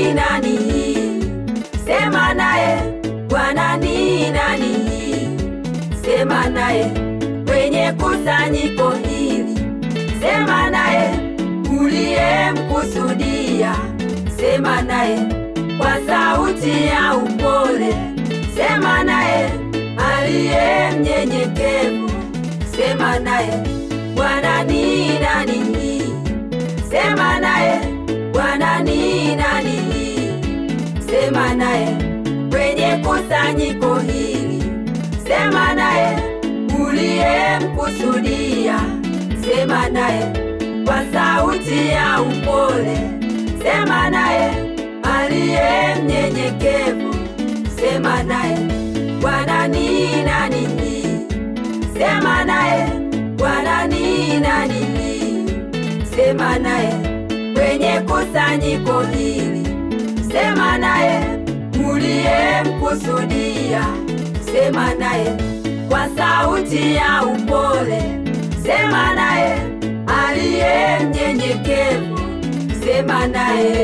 ni nani? Sema naye. Bwana ni nani? Sema naye. Kwenye kusanyiko hili sema naye. Uliyemkusudia sema naye. Kwa sauti ya upole sema naye. Aliye mnyenyekevu sema naye. Bwana ni nani? Sema naye. Bwana ni nani? Sema naye. Kwenye kusanyiko hili sema naye. Uliyemkusudia sema naye. Kwa sauti ya upole sema naye. Aliye mnyenyekevu sema naye. Bwana ni nani? Sema naye. Bwana ni nani? Sema naye. Kwenye kusanyiko hili sema naye. Uliyemkusudia sema naye. Kwa sauti ya upole sema naye. Aliye mnyenyekevu sema naye.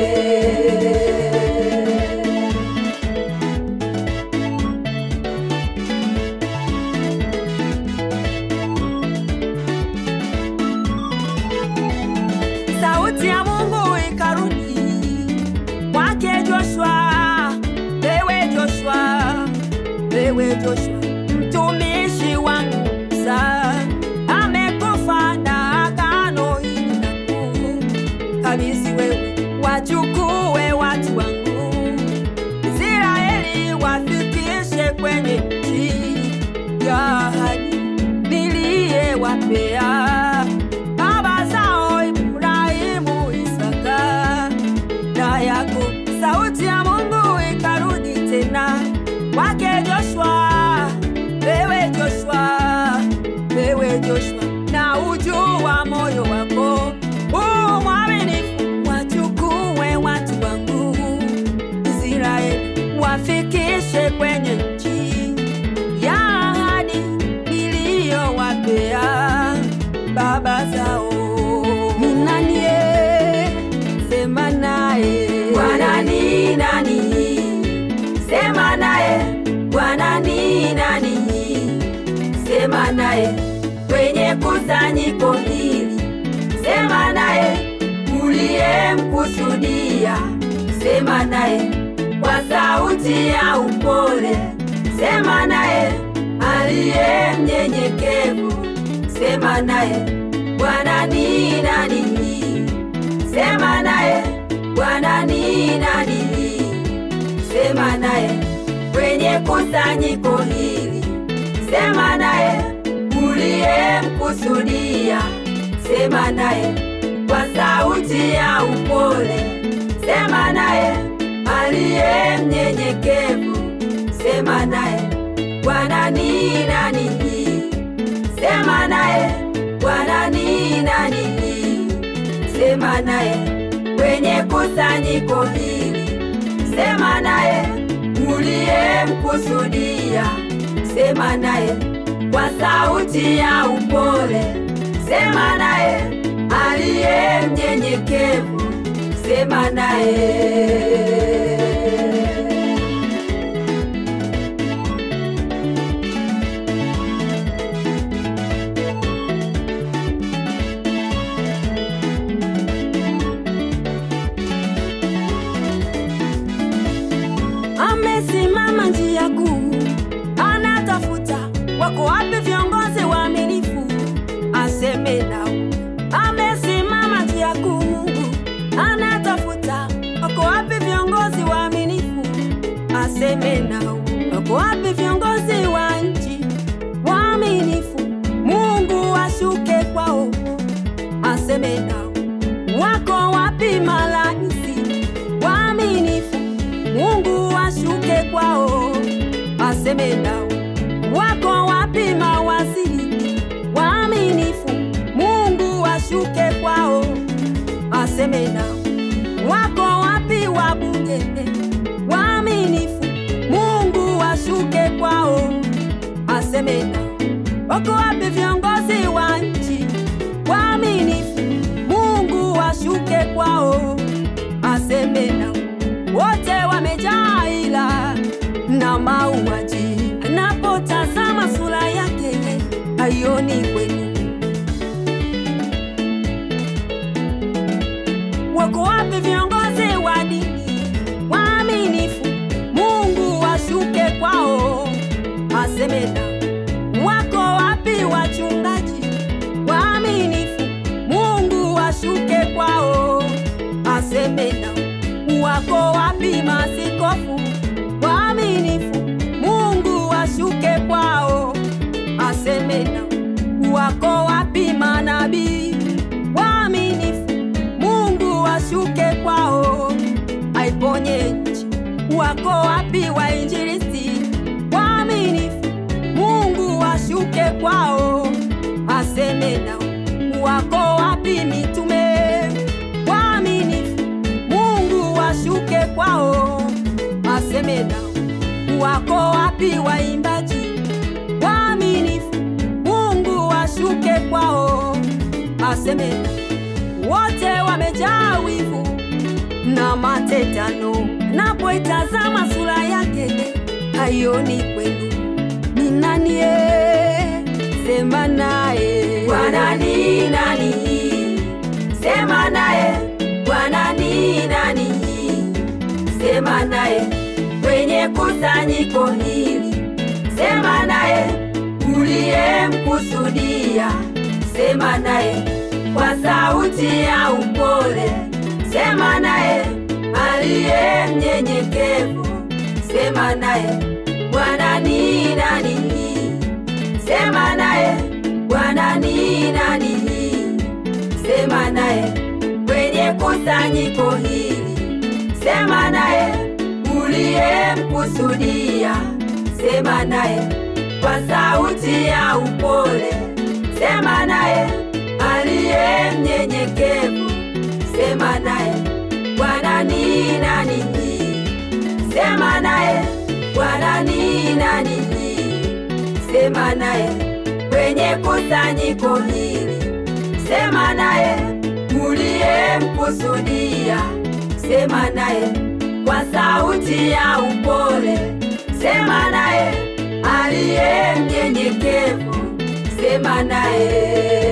Sauti ya Mungu ikarudi kwake Joshua. Wewe Joshua, mtumishi wangu Musa amekufa na agano hili langu. Kabidhi wewe wachukue watu wangu Israeli wafikishe kwenye nchi ya ahadi niliyowapea baba zao Ibrahimu, Isaka na Yakobo. Sauti ya Mungu ikarudi tena kwake Joshua. Wewe Joshua, na ujua moyo wako mwaminifu. Wachukue watu wangu Israeli wafikishe kwenye nchi ya ahadi niliyowapea baba zao. Ni nani? Sema naye. Bwana ni nani? Sema naye. Bwana ni nani? Sema naye. Kwenye kusanyiko hili sema naye. Uliyemkusudia sema naye. Kwa sauti ya upole sema naye. Aliye mnyenyekevu sema naye. Bwana ni nani? Sema naye. Bwana ni nani? Sema naye. Kwenye kusanyiko hili sema naye. Uliyemkusudia sema naye. Kwa sauti ya upole sema naye. Aliye mnyenyekevu sema naye. Bwana ni nani? Sema naye. Bwana ni nani? Sema naye. Kwenye kusanyiko hili sema naye. Uliyemkusudia sema naye. Kwa sauti ya upole sema naye. Aliye mnyenyekevu sema naye. Amesimama njia kuu anatafuta. Wako wapi viongozi waaminifu? Aseme nao. Amesimama njia kuu Mungu anatafuta. Wako wapi viongozi waaminifu? Aseme nao. Wako wapi viongozi wa nchi waaminifu? Mungu ashuke kwao. Aseme nao. Wako wapi malaisi waaminifu? Mungu ashuke kwao. Aseme nao. Wako wapi mawaziri waaminifu? Mungu ashuke kwao. Aseme nao. Wako wapi wabunge waaminifu? Mungu ashuke kwao. Aseme nao. Wako wapi viongozi wa nchi waaminifu? Mungu ashuke kwao. Aseme nao. wote wamejaa ila na mauaji. Anapotazama sura yake haioni kweli. Wako wapi viongozi wa dini waaminifu? Mungu ashuke kwao aseme nao. Wako wapi wachungaji waaminifu? Mungu ashuke kwao aseme nao. Wako wapi maaskofu waaminifu? Mungu ashuke kwao aseme nao. Wako wapi manabii waaminifu? Mungu ashuke kwao aiponye nchi. Wako wapi wainjilisti waaminifu? Mungu ashuke kwao aseme nao. Wako wapi mitume waaminifu? Mungu ashuke kwao aseme nao. Wako wapi waimbaji waaminifu? Mungu ashuke kwao aseme nao. Wote wamejaa wivu na matetano. Napoitazama sura yake haioni kweli. Ni nani sema naye? Bwana ni nani? Sema naye. Bwana ni nani? Sema naye. Kwenye kusanyiko hili sema naye. Uliyemkusudia sema naye. Kwa sauti ya upole sema naye. Aliye mnyenyekevu sema naye. Bwana ni nani? Sema naye. Bwana ni nani? Sema naye. Kwenye kusanyiko hili sema naye. Uliyemkusudia sema naye. Kwa sauti ya upole sema naye. Aliye mnyenyekevu sema naye. Bwana ni nani? Sema naye. Bwana ni nani? Sema naye. Kwenye kusanyiko hili sema naye. Uliyemkusudia sema naye. Kwa sauti ya upole sema naye. Aliye mnyenyekevu sema naye.